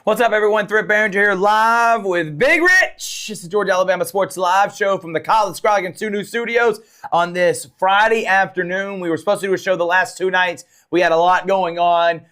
What's up, everyone? Thrift Barringer here live with Big Rich. It's the Georgia Alabama Sports Live show from the College Scroggins 2 New Studios on this Friday afternoon. We were supposed to do a show the last 2 nights. We had a lot going on.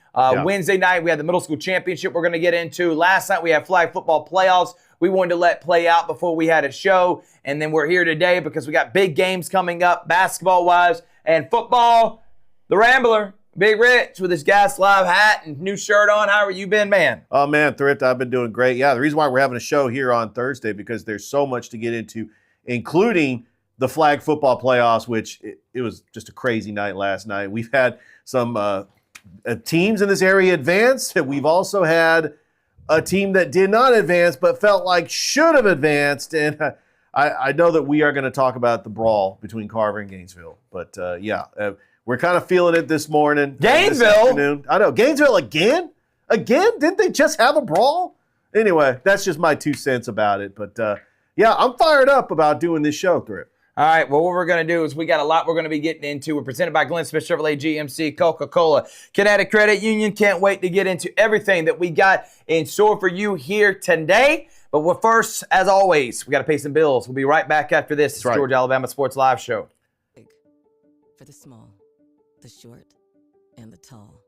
Wednesday night, we had the middle school championship we're going to get into. Last night, we had flag football playoffs. We wanted to let play out before we had a show. And then we're here today because we got big games coming up, basketball-wise and football. The Rambler, Big Rich, with his Gas Live hat and new shirt on. How are you been, man? Oh, man, Thrift, I've been doing great. Yeah, the reason why we're having a show here on Thursday because there's so much to get into, including the flag football playoffs, which it was just a crazy night last night. We've had some teams in this area advance. We've also had a team that did not advance but felt like should have advanced. And I know that we are going to talk about the brawl between Carver and Gainesville. But, we're kind of feeling it this morning. Gainesville? I know. Gainesville again? Again? Didn't they just have a brawl? Anyway, that's just my 2 cents about it. But, I'm fired up about doing this show, Thrift. All right, well, what we're going to do is we got a lot we're going to be getting into. We're presented by Glenn Smith Chevrolet GMC, Coca-Cola, Kinetic Credit Union. Can't wait to get into everything that we got in store for you here today. But first, as always, we got to pay some bills. We'll be right back after this. It's the Georgia Alabama Sports Live show. For the small, the short, and the tall.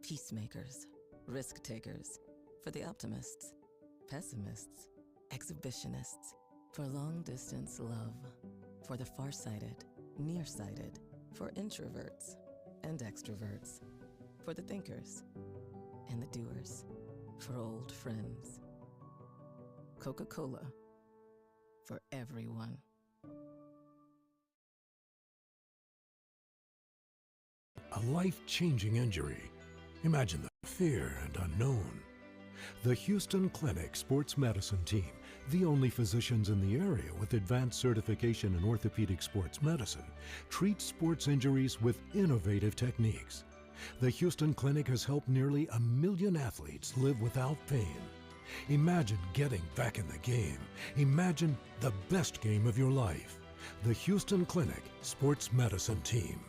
Peacemakers, risk takers. For the optimists, pessimists, exhibitionists. For long-distance love. For the far-sighted, nearsighted. For introverts and extroverts. For the thinkers and the doers. For old friends. Coca-Cola. For everyone. A life-changing injury. Imagine the fear and unknown. The Houston Clinic Sports Medicine Team, the only physicians in the area with advanced certification in orthopedic sports medicine, treats sports injuries with innovative techniques. The Houston Clinic has helped nearly 1 million athletes live without pain. Imagine getting back in the game. Imagine the best game of your life. The Houston Clinic Sports Medicine Team.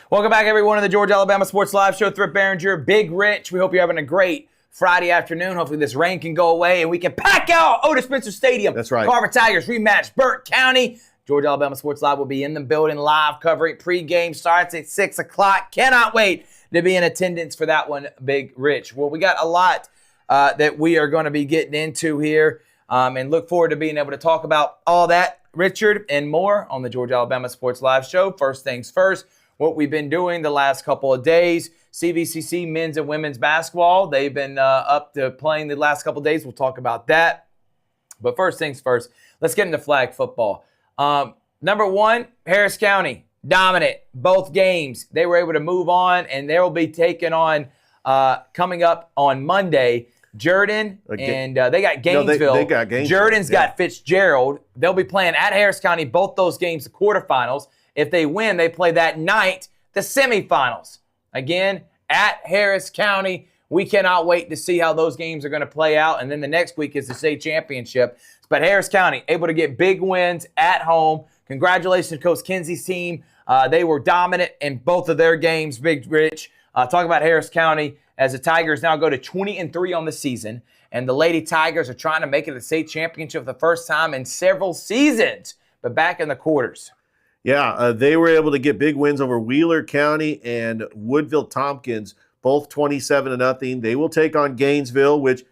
Welcome back, everyone, to the Georgia Alabama Sports Live show. Thrift Barringer, Big Rich. We hope you're having a great Friday afternoon. Hopefully this rain can go away and we can pack out Otis Spencer Stadium. That's right. Carver Tigers rematch, Burke County. Georgia Alabama Sports Live will be in the building live covering. Pre-game starts at 6 o'clock. Cannot wait to be in attendance for that one, Big Rich. Well, we got a lot that we are going to be getting into here and look forward to being able to talk about all that, Richard, and more on the Georgia Alabama Sports Live show. First things first, what we've been doing the last couple of days. CVCC men's and women's basketball. They've been up to playing the last couple of days. We'll talk about that. But first things first, let's get into flag football. Number one, Harris County, dominant both games. They were able to move on, and they will be taking on, coming up on Monday, Jordan, and they got Gainesville. They got Gainesville. Jordan's got Fitzgerald. They'll be playing at Harris County, both those games, the quarterfinals. If they win, they play that night, the semifinals. Again, at Harris County. We cannot wait to see how those games are going to play out. And then the next week is the state championship. But Harris County able to get big wins at home. Congratulations to Coach Kinsey's team. They were dominant in both of their games, Big Rich. Talk about Harris County as the Tigers now go to 20-3 on the season. And the Lady Tigers are trying to make it to the state championship for the first time in several seasons, but back in the quarters. Yeah, they were able to get big wins over Wheeler County and Woodville Tompkins, both 27-0. They will take on Gainesville, which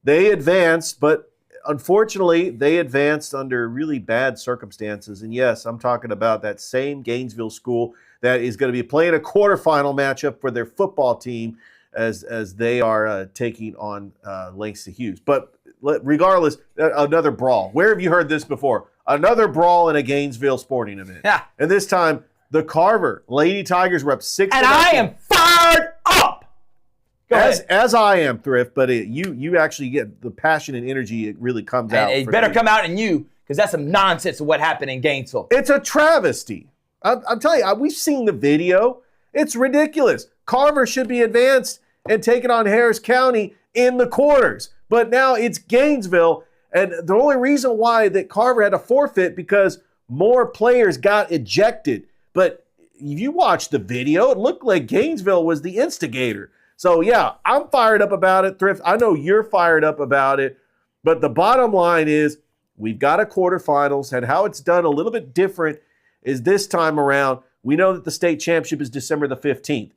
they advanced, but unfortunately, they advanced under really bad circumstances. And yes, I'm talking about that same Gainesville school that is going to be playing a quarterfinal matchup for their football team as they are taking on Langston Hughes. But regardless, another brawl. Where have you heard this before? Another brawl in a Gainesville sporting event. Yeah. And this time, the Carver Lady Tigers were up 6-0. And I am fired up. Go ahead. As I am, Thrift, but you actually get the passion and energy. It really comes out. And it better come out in you, because that's some nonsense of what happened in Gainesville. It's a travesty. I'm telling you, we've seen the video. It's ridiculous. Carver should be advanced and taking on Harris County in the quarters. But now it's Gainesville. And the only reason why that Carver had to forfeit because more players got ejected. But if you watch the video, it looked like Gainesville was the instigator. So, yeah, I'm fired up about it, Thrift. I know you're fired up about it. But the bottom line is we've got a quarterfinals, and how it's done a little bit different is this time around. We know that the state championship is December the 15th.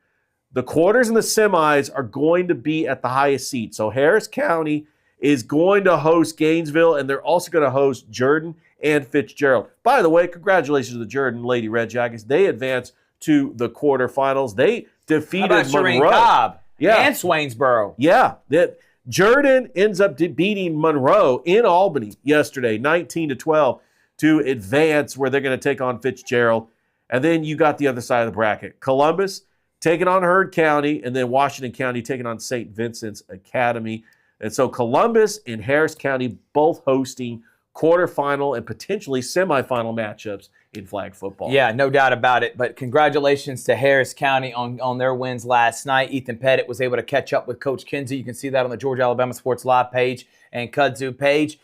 The quarters and the semis are going to be at the highest seed. So Harris County is going to host Gainesville, and they're also going to host Jordan and Fitzgerald. By the way, congratulations to the Jordan Lady Red Jackets. They advanced to the quarterfinals. They defeated Monroe. Cobb and Swainsboro. Yeah, that Jordan ends up beating Monroe in Albany yesterday, 19-12, to advance where they're going to take on Fitzgerald. And then you got the other side of the bracket. Columbus taking on Heard County, and then Washington County taking on St. Vincent's Academy. And so Columbus and Harris County both hosting quarterfinal and potentially semifinal matchups in flag football. Yeah, no doubt about it. But congratulations to Harris County on their wins last night. Ethan Pettit was able to catch up with Coach Kinsey. You can see that on the Georgia Alabama Sports Live page and Kudzu page.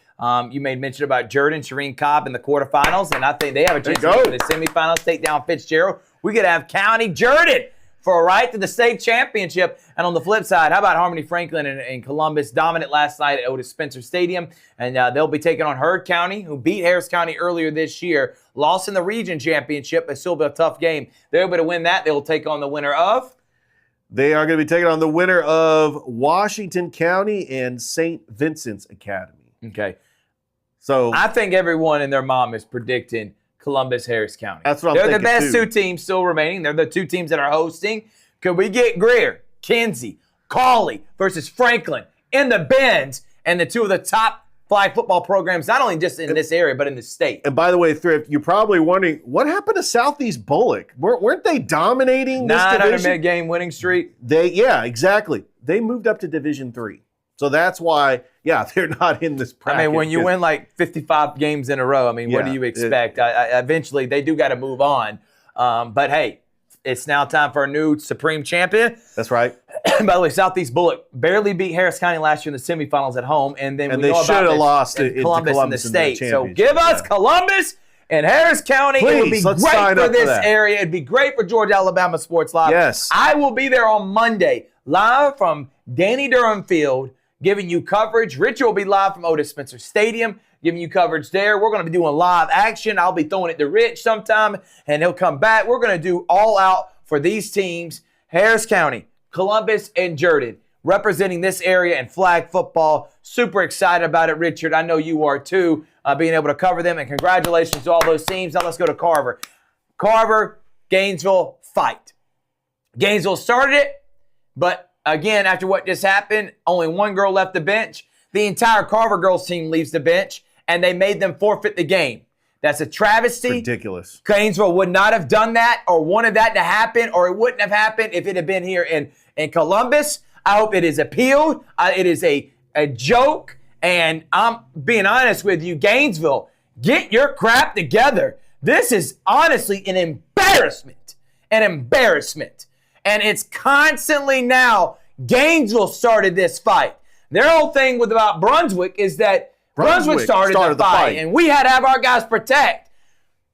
You made mention about Jordan, Shireen Cobb in the quarterfinals, and I think they have a chance to go to the semifinals, take down Fitzgerald. We could have County Jordan for a right to the state championship. And on the flip side, how about Harmony Franklin and Columbus dominant last night at Otis Spencer Stadium? And they'll be taking on Heard County, who beat Harris County earlier this year, lost in the region championship, but still be a tough game. They're able to win that. They'll take on the winner of? They are going to be taking on the winner of Washington County and St. Vincent's Academy. Okay. So I think everyone and their mom is predicting Columbus, Harris County. That's what I'm They're thinking, the best too. two teams still remaining. They're the two teams that are hosting. Could we get Greer, Kinsey, Cawley versus Franklin in the Bends, and the two of the top flag football programs, not only just in this area, but in the state? And by the way, Thrift, you're probably wondering, what happened to Southeast Bullock? Weren't they dominating this 900 division? game winning streak. Yeah, exactly. They moved up to Division III. So that's why, yeah, they're not in this bracket. I mean, when you win like 55 games in a row, I mean, what do you expect? Eventually, they do got to move on. But hey, it's now time for a new Supreme Champion. That's right. By the way, Southeast Bullock barely beat Harris County last year in the semifinals at home, and then we they know should about have this lost in it to Columbus in the Columbus in the state. So championship. give us Yeah. Columbus and Harris County. It would be Please, let's great sign for up for this that. area. It'd be great for Georgia Alabama Sports Live. Yes. I will be there on Monday, live from Danny Durham Field, giving you coverage. Richard will be live from Otis Spencer Stadium, giving you coverage there. We're going to be doing live action. I'll be throwing it to Rich sometime, and he'll come back. We're going to do all out for these teams, Harris County, Columbus, and Jordan, representing this area in flag football. Super excited about it, Richard. I know you are too, being able to cover them, and congratulations to all those teams. Now let's go to Carver. Carver, Gainesville, fight. Gainesville started it, but again, after what just happened, only one girl left the bench. The entire Carver girls team leaves the bench, and they made them forfeit the game. That's a travesty. Ridiculous. Gainesville would not have done that or wanted that to happen, or it wouldn't have happened if it had been here in Columbus. I hope it is appealed. It is a joke, and I'm being honest with you, Gainesville, get your crap together. This is honestly an embarrassment. An embarrassment. And it's constantly now, Gainesville started this fight. Their whole thing about Brunswick is that Brunswick started the fight, and we had to have our guys protect.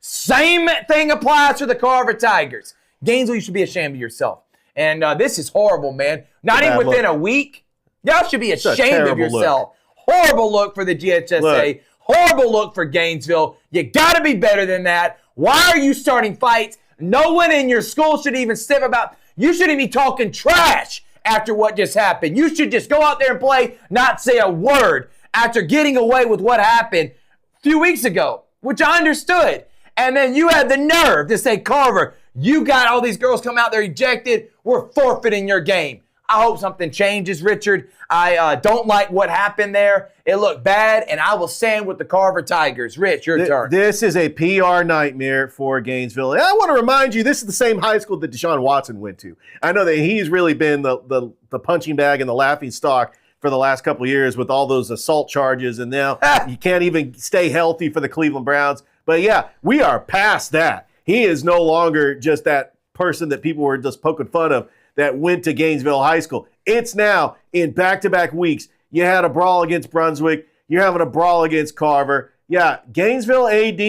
Same thing applies to the Carver Tigers. Gainesville, you should be ashamed of yourself. And this is horrible, man. Not even within a week. Y'all should be ashamed of yourself. Horrible look for the GHSA. Look. Horrible look for Gainesville. You got to be better than that. Why are you starting fights? No one in your school should even step about. You shouldn't be talking trash after what just happened. You should just go out there and play, not say a word after getting away with what happened a few weeks ago, which I understood. And then you had the nerve to say, Carver, you got all these girls come out there ejected. We're forfeiting your game. I hope something changes, Richard. I don't like what happened there. It looked bad, and I will stand with the Carver Tigers. Rich, your turn. This is a PR nightmare for Gainesville. And I want to remind you, this is the same high school that Deshaun Watson went to. I know that he's really been the punching bag and the laughing stock for the last couple of years with all those assault charges, and now you can't even stay healthy for the Cleveland Browns. But yeah, we are past that. He is no longer just that person that people were just poking fun of that went to Gainesville High School. It's now in back-to-back weeks. You had a brawl against Brunswick. You're having a brawl against Carver. Yeah, Gainesville AD,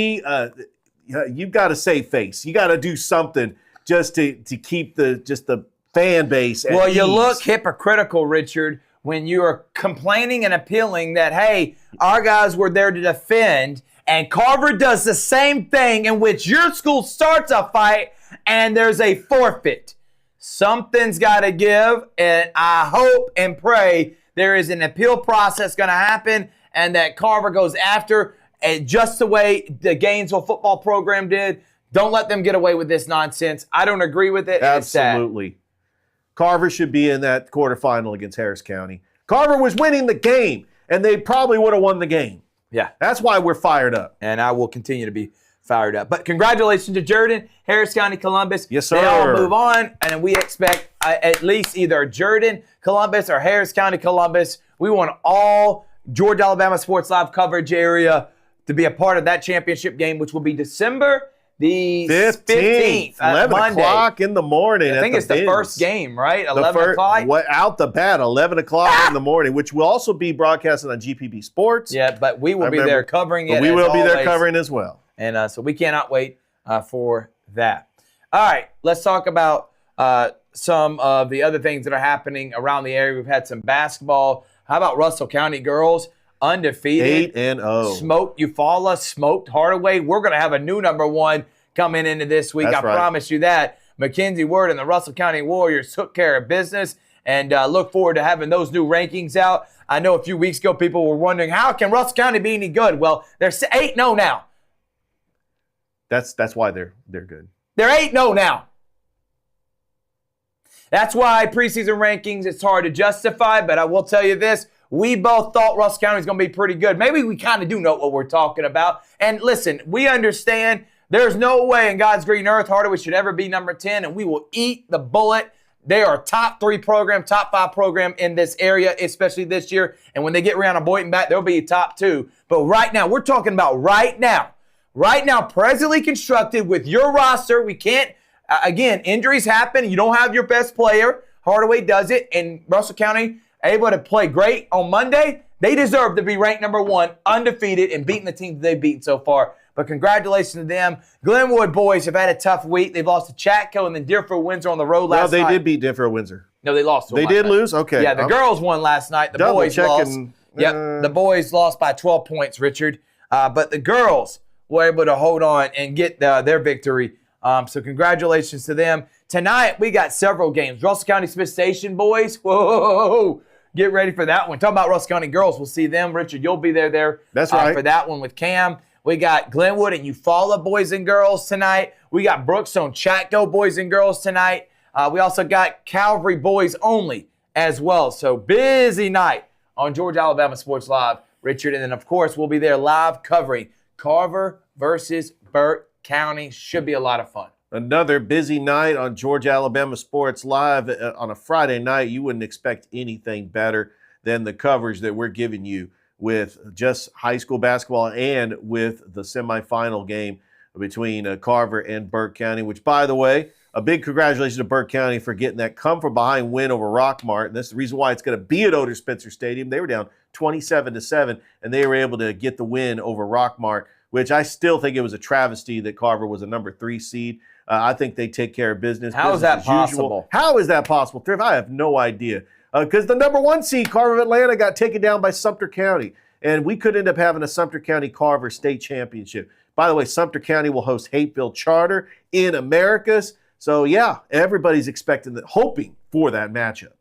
you've got to save face. You got to do something just to keep the fan base at Well, you ease. look hypocritical, Richard, when you are complaining and appealing that, hey, our guys were there to defend, and Carver does the same thing in which your school starts a fight and there's a forfeit. Something's got to give, and I hope and pray there is an appeal process going to happen and that Carver goes after just the way the Gainesville football program did. Don't let them get away with this nonsense. I don't agree with it. and it's sad. Absolutely. Carver should be in that quarterfinal against Harris County. Carver was winning the game, and they probably would have won the game. Yeah. That's why we're fired up. And I will continue to be fired up. But congratulations to Jordan, Harris County, Columbus. Yes, sir. They all move on, and we expect at least either Jordan, Columbus, or Harris County, Columbus. We want all Georgia Alabama Sports Live coverage area to be a part of that championship game, which will be December the 15th 11 Monday. o'clock in the morning. I think it's the first game, right? 11 o'clock? Out the bat, 11 o'clock in the morning, which will also be broadcasted on GPB Sports. Yeah, but we will be there covering it. But we will be there always. covering as well. And so we cannot wait for that. All right, let's talk about some of the other things that are happening around the area. We've had some basketball. How about Russell County girls? Undefeated. 8-0. Smoked Eufaula, smoked Hardaway. We're going to have a new number one coming into this week. That's I right. promise you that. Mackenzie Word and the Russell County Warriors took care of business, and look forward to having those new rankings out. I know a few weeks ago people were wondering, how can Russell County be any good? Well, they're 8-0 now. That's why they're good. They're 8-0 now. That's why preseason rankings, it's hard to justify, but I will tell you this. We both thought Russell County was going to be pretty good. Maybe we kind of do know what we're talking about. And listen, we understand there's no way in God's green earth Hardaway should ever be number 10, and we will eat the bullet. They are top 3 program, top 5 program in this area, especially this year. And when they get Rihanna Boynton back, they'll be top 2. But right now, we're talking about right now, presently constructed with your roster. We can't, again, injuries happen. You don't have your best player. Hardaway does it, and Russell County able to play great on Monday. They deserve to be ranked number 1, undefeated, and beating the teams they've beaten so far. But congratulations to them. Glenwood boys have had a tough week. They've lost to Chatco and then Deerfield Windsor on the road last night. No, they did beat Deerfield Windsor. No, they lost to them They last did night. lose? Okay. Yeah, the girls won last night. The Double boys lost. checking, Yep, the boys lost by 12 points, Richard. But the girls were able to hold on and get their victory. So congratulations to them. Tonight, we got several games. Russell County Smith Station boys. Whoa. Get ready for that one. Talking about Russell County girls, we'll see them. Richard, you'll be there. That's right. For that one with Cam. We got Glenwood and Eufaula boys and girls tonight. We got Brookstone Chatco boys and girls tonight. We also got Calvary boys only as well. So busy night on Georgia Alabama Sports Live, Richard. And then, of course, we'll be there live covering Carver versus Burke County. Should be a lot of fun. Another busy night on Georgia Alabama Sports Live on a Friday night. You wouldn't expect anything better than the coverage that we're giving you with just high school basketball and with the semifinal game between Carver and Burke County, which, by the way, a big congratulations to Burke County for getting that come-from-behind win over Rockmart. And that's the reason why it's going to be at Otis Spencer Stadium. They were down 27-7, and they were able to get the win over Rockmart, which I still think it was a travesty that Carver was a number 3 seed. I think they take care of business. How is that possible? How is that possible, Thrift? I have no idea. Because the number 1 seed, Carver of Atlanta, got taken down by Sumter County. And we could end up having a Sumter County Carver state championship. By the way, Sumter County will host Hateville Charter in Americus. So, yeah, everybody's hoping for that matchup.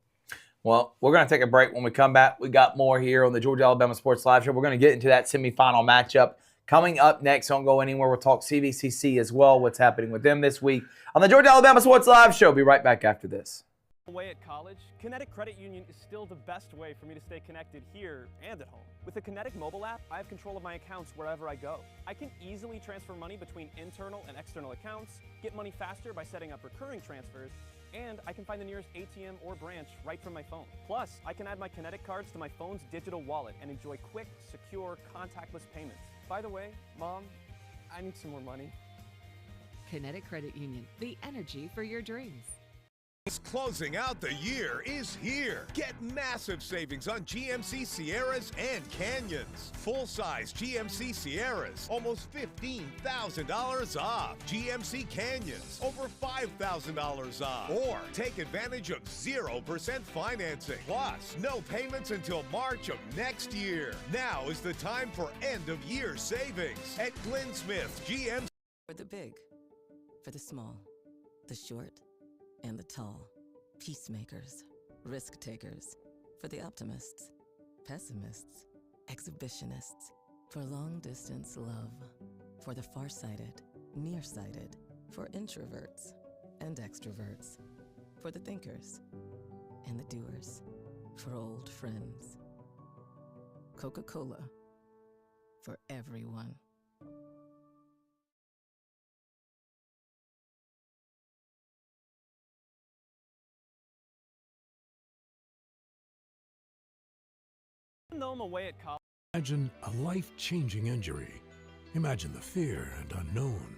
Well, we're going to take a break. When we come back, we got more here on the Georgia Alabama Sports Live Show. We're going to get into that semifinal matchup. Coming up next, don't go anywhere. We'll talk CVCC as well, what's happening with them this week on the Georgia Alabama Sports Live Show. Be right back after this. Away at college, Kinetic Credit Union is still the best way for me to stay connected here and at home. With the Kinetic mobile app, I have control of my accounts wherever I go. I can easily transfer money between internal and external accounts, get money faster by setting up recurring transfers, and I can find the nearest ATM or branch right from my phone. Plus, I can add my Kinetic cards to my phone's digital wallet and enjoy quick, secure, contactless payments. By the way, Mom, I need some more money. Kinetic Credit Union, the energy for your dreams. Closing out the year is here. Get massive savings on GMC Sierras and Canyons. Full-size GMC Sierras, almost $15,000 off. GMC Canyons, over $5,000 off. Or take advantage of 0% financing. Plus, no payments until March of next year. Now is the time for end-of-year savings at Glenn Smith GMC. For the big, for the small, the short, and the tall. Peacemakers, risk takers. For the optimists, pessimists, exhibitionists. For long distance love. For the farsighted, nearsighted. For introverts and extroverts. For the thinkers and the doers. For old friends. Coca-Cola. For everyone. Even though I'm away at college. Imagine a life-changing injury. Imagine the fear and unknown.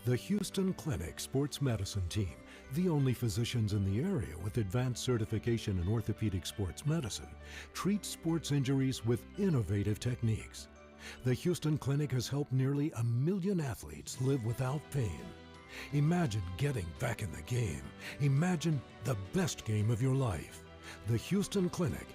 The Houston Clinic Sports Medicine Team, the only physicians in the area with advanced certification in orthopedic sports medicine, treats sports injuries with innovative techniques. The Houston Clinic has helped nearly 1 million athletes live without pain. Imagine getting back in the game. Imagine the best game of your life. The Houston Clinic.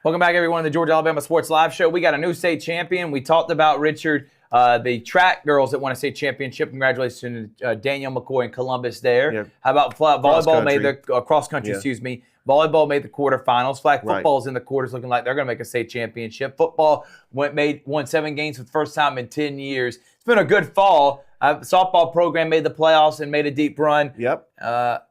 Welcome back, everyone, to the Georgia Alabama Sports Live Show. We got a new state champion. We talked about Richard, the track girls that won a state championship. Congratulations to Danielle McCoy in Columbus there. Yep. How about volleyball made the cross country? Yeah. Excuse me. Volleyball made the quarterfinals. Flag Right. football's in the quarters, looking like they're going to make a state championship. Football won 7 games for the first time in 10 years. It's been a good fall. Softball program made the playoffs and made a deep run. Yep.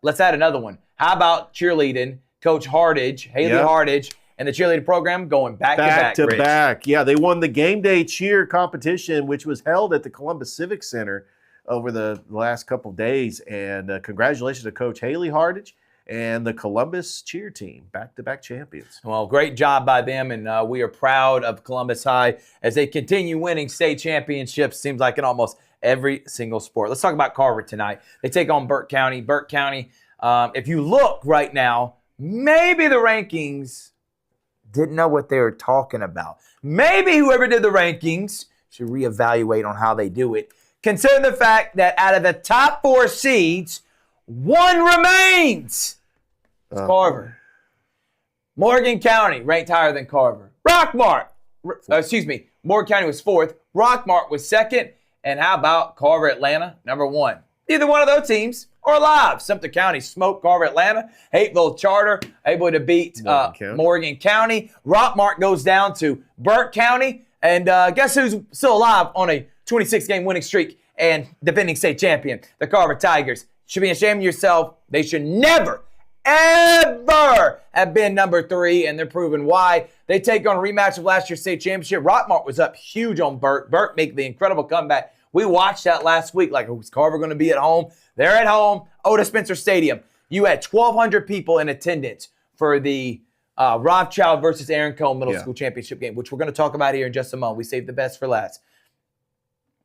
Let's add another one. How about cheerleading? Coach Hardage, Haley Yep. Hardage, and the cheerleading program going back to Rich. back. Yeah, they won the game day cheer competition, which was held at the Columbus Civic Center over the last couple of days. And congratulations to Coach Haley Hardage and the Columbus cheer team, back-to-back champions. Well, great job by them, and we are proud of Columbus High as they continue winning state championships, seems like in almost every single sport. Let's talk about Carver tonight. They take on Burke County. Burke County, if you look right now, maybe the rankings didn't know what they were talking about. Maybe whoever did the rankings should reevaluate on how they do it. Consider the fact that out of the top 4 seeds, 1 remains. It's Carver. Morgan County ranked higher than Carver. Morgan County was 4th. Rockmart was 2nd. And how about Carver Atlanta, number 1? Neither one of those teams are alive. Sumter County smoked Carver Atlanta. Hateville Charter able to beat Morgan County. Rockmart goes down to Burke County. And guess who's still alive on a 26-game winning streak and defending state champion? The Carver Tigers. Should be ashamed of yourself. They should never, ever have been number 3, and they're proving why. They take on a rematch of last year's state championship. Rockmart was up huge on Burke. Burke make the incredible comeback. We watched that last week. Like, who's Carver going to be at home? They're at home. Otis Spencer Stadium. You had 1,200 people in attendance for the Rothschild versus Aaron Cone Middle School Championship game, which we're going to talk about here in just a moment. We saved the best for last.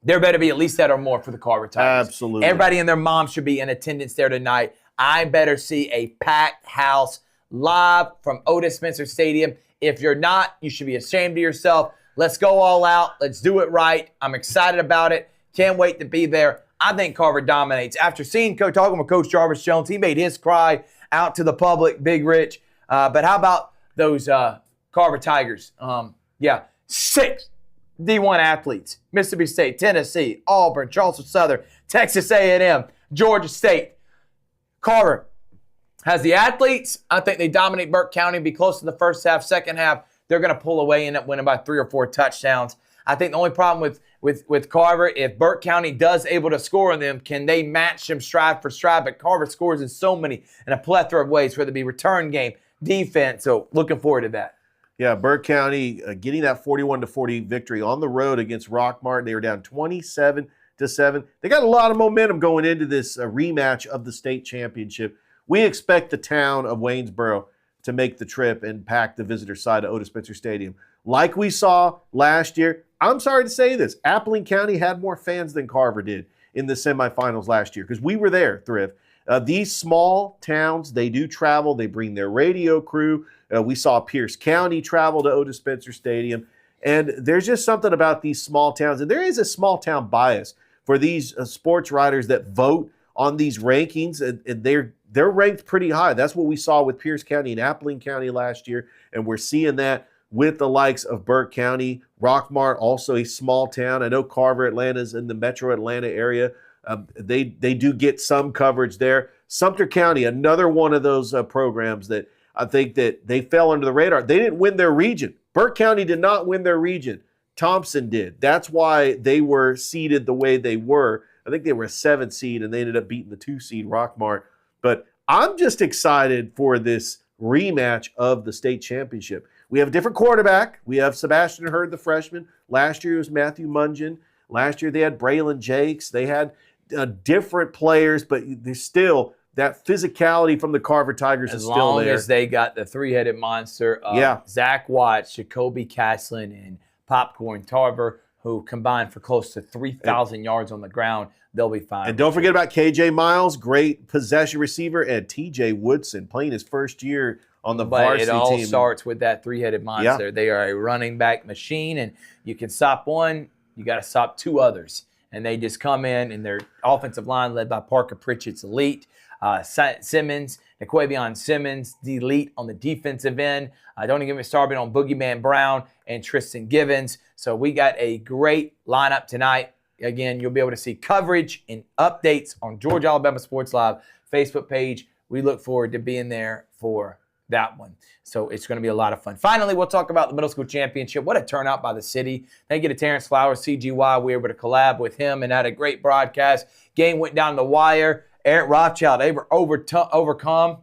There better be at least that or more for the Carver Tigers. Absolutely. Everybody and their mom should be in attendance there tonight. I better see a packed house live from Otis Spencer Stadium. If you're not, you should be ashamed of yourself. Let's go all out. Let's do it right. I'm excited about it. Can't wait to be there. I think Carver dominates. After talking with Coach Jarvis Jones, he made his cry out to the public, Big Rich. But how about those Carver Tigers? 6 D1 athletes: Mississippi State, Tennessee, Auburn, Charleston Southern, Texas A&M, Georgia State. Carver has the athletes. I think they dominate Burke County, be close to the first half. Second half, they're going to pull away and end up winning by 3 or 4 touchdowns. I think the only problem with Carver, if Burke County does able to score on them, can they match them stride for stride? But Carver scores in a plethora of ways, whether it be return game, defense. So looking forward to that. Yeah, Burke County getting that 41-40 victory on the road against Rockmart. They were down 27-7. They got a lot of momentum going into this rematch of the state championship. We expect the town of Waynesboro to make the trip and pack the visitor side of Otis Spencer Stadium. Like we saw last year, I'm sorry to say this, Appling County had more fans than Carver did in the semifinals last year because we were there, Thrift. These small towns, they do travel. They bring their radio crew. We saw Pierce County travel to Otis Spencer Stadium. And there's just something about these small towns. And there is a small town bias for these sports writers that vote on these rankings. And they're ranked pretty high. That's what we saw with Pierce County and Appling County last year. And we're seeing that with the likes of Burke County. Rockmart, also a small town. I know Carver, Atlanta's in the metro Atlanta area. They do get some coverage there. Sumter County, another one of those programs that I think that they fell under the radar. They didn't win their region. Burke County did not win their region. Thompson did. That's why they were seeded the way they were. I think they were a 7 seed, and they ended up beating the 2 seed Rockmart. But I'm just excited for this rematch of the state championship. We have a different quarterback. We have Sebastian Hurd, the freshman. Last year it was Matthew Mungin. Last year they had Braylon Jakes. They had different players, but there's still that physicality from the Carver Tigers is still there. As long as they got the 3-headed monster of Zach Watts, Jacoby Caslin, and Popcorn Tarver, who combined for close to 3,000 yards on the ground, they'll be fine. And don't forget about KJ Miles, great possession receiver, and TJ Woodson playing his first year on the varsity team. It all starts with that 3-headed monster. Yeah. They are a running back machine, and you can stop one, you got to stop 2 others. And they just come in, and their offensive line led by Parker Pritchett's elite. Simmons, Naquavion Simmons, the elite on the defensive end. Don't even get me started on Boogeyman Brown and Tristan Givens. So we got a great lineup tonight. Again, you'll be able to see coverage and updates on Georgia Alabama Sports Live Facebook page. We look forward to being there for that one. So it's going to be a lot of fun. Finally, we'll talk about the middle school championship. What a turnout by the city. Thank you to Terrence Flowers, CGY. We were able to collab with him and had a great broadcast. Game went down the wire. Eric Rothschild overcome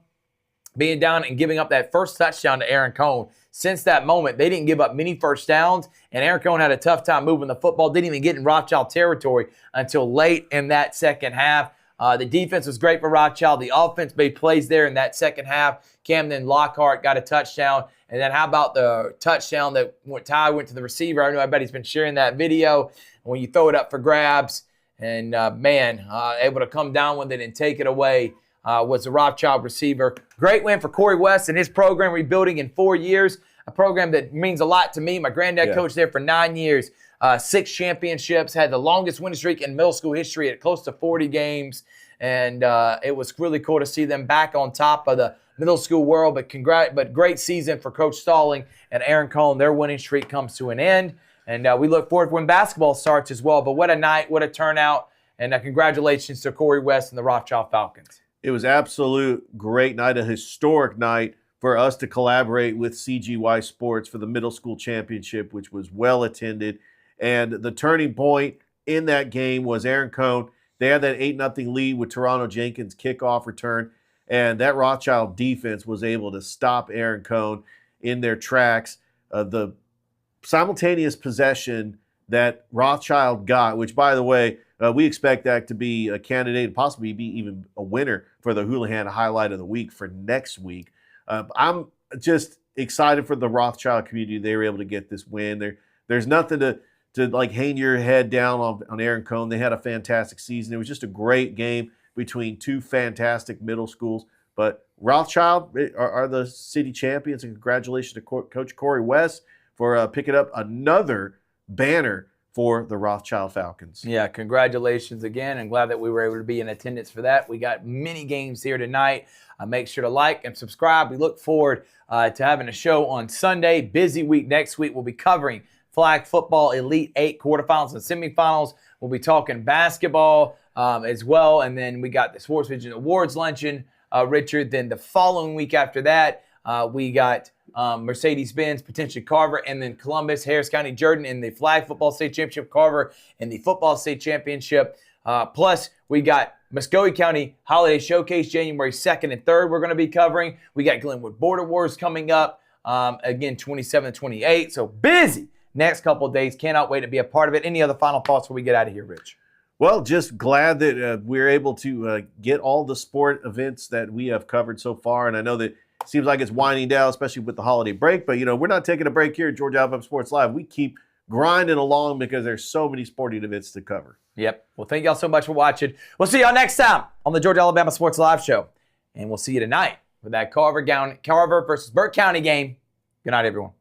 being down and giving up that first touchdown to Aaron Cone. Since that moment, they didn't give up many first downs, and Aaron Cone had a tough time moving the football. Didn't even get in Rothschild territory until late in that second half. The defense was great for Rothschild. The offense made plays there in that second half. Camden Lockhart got a touchdown. And then how about the touchdown that Ty went to the receiver? I know everybody's been sharing that video. When you throw it up for grabs, and able to come down with it and take it away was the Rothschild receiver. Great win for Corey West and his program, rebuilding in 4 years, a program that means a lot to me. My granddad coached there for 9 years, 6 championships, had the longest winning streak in middle school history at close to 40 games. And it was really cool to see them back on top of the middle school world. But great season for Coach Stalling and Aaron Cone. Their winning streak comes to an end. And we look forward to when basketball starts as well. But what a night, what a turnout. And congratulations to Corey West and the Rothschild Falcons. It was absolute great night, a historic night for us to collaborate with CGY Sports for the middle school championship, which was well attended. And the turning point in that game was Aaron Cone. They had that 8-0 lead with Toronto Jenkins' kickoff return. And that Rothschild defense was able to stop Aaron Cone in their tracks. The simultaneous possession that Rothschild got, which, by the way, we expect that to be a candidate and possibly be even a winner for the Houlihan Highlight of the Week for next week. I'm just excited for the Rothschild community. They were able to get this win. There's nothing to like hang your head down on Aaron Cone. They had a fantastic season. It was just a great game between two fantastic middle schools. But Rothschild are the city champions, and congratulations to Coach Corey West for picking up another banner for the Rothschild Falcons. Yeah, congratulations again. I'm glad that we were able to be in attendance for that. We got many games here tonight. Make sure to like and subscribe. We look forward to having a show on Sunday. Busy week next week. We'll be covering flag football Elite 8 quarterfinals and semifinals. We'll be talking basketball as well. And then we got the Sports Vision Awards luncheon, Richard. Then the following week after that, we got Mercedes-Benz, potentially Carver, and then Columbus, Harris County, Jordan in the flag football state championship, Carver in the football state championship. Plus, we got Muscogee County Holiday Showcase, January 2nd and 3rd we're going to be covering. We got Glenwood Border Wars coming up, again, 27 and 28. So busy next couple of days. Cannot wait to be a part of it. Any other final thoughts before we get out of here, Rich? Well, just glad that we're able to get all the sport events that we have covered so far. And I know that it seems like it's winding down, especially with the holiday break. But, we're not taking a break here at Georgia Alabama Sports Live. We keep grinding along because there's so many sporting events to cover. Yep. Well, thank y'all so much for watching. We'll see y'all next time on the Georgia Alabama Sports Live Show. And we'll see you tonight for that Carver versus Burke County game. Good night, everyone.